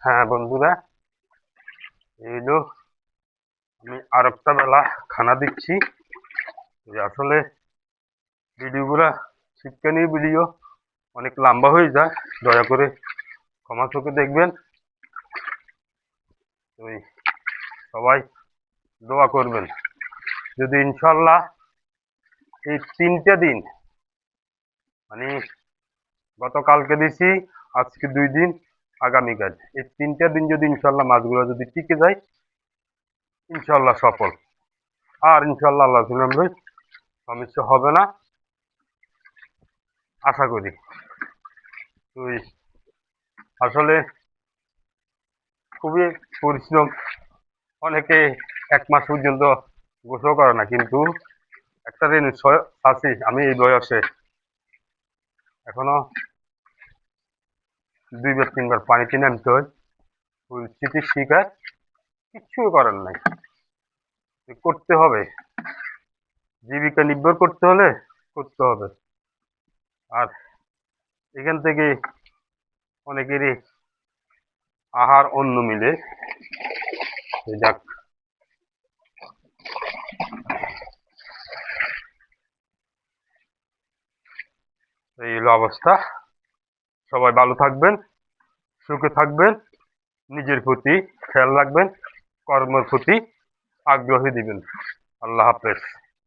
হ্যাঁ বন্ধুরা, এই হলো আমি আর একটা বেলা খানা দিচ্ছি। আসলে ভিডিওগুলা শিক্ষণীয় ভিডিও অনেক লম্বা হয়ে যায়, দয়া করে ক্ষমা চোখে দেখবেন। ওই সবাই দোয়া করবেন, যদি ইনশাল্লাহ এই 3টে দিন মানে গতকালকে দিছি, আজকে 2 দিন, আগামীকাল, এই 3টে দিন যদি ইনশাল্লাহ মাছগুলো যদি টিকে যায়, ইনশাল্লাহ সফল। আর ইনশাল্লাহ আল্লাহ সমস্যা হবে না আশা করি। তুই আসলে খুবই পরিশ্রম, অনেকে 1 মাস পর্যন্ত গোসল করে না, কিন্তু একটা জিনিস আছি, আমি এই বয়সে এখনো 2 বার 3 বার পানিতে নামতে হয়, পরিস্থিতির শিকার, কিচ্ছু করার নাই, করতে হবে। জীবিকা নির্ভর করতে হলে করতে হবে। আর এখান থেকে অনেকেরই আহার অন্ন মিলে। যাক, এই হলো অবস্থা। সবাই ভালো থাকবেন, সুখে থাকবেন, নিজের প্রতি খেয়াল রাখবেন, কর্মের প্রতি আগ্রহী দিবেন। আল্লাহ হাফেজ।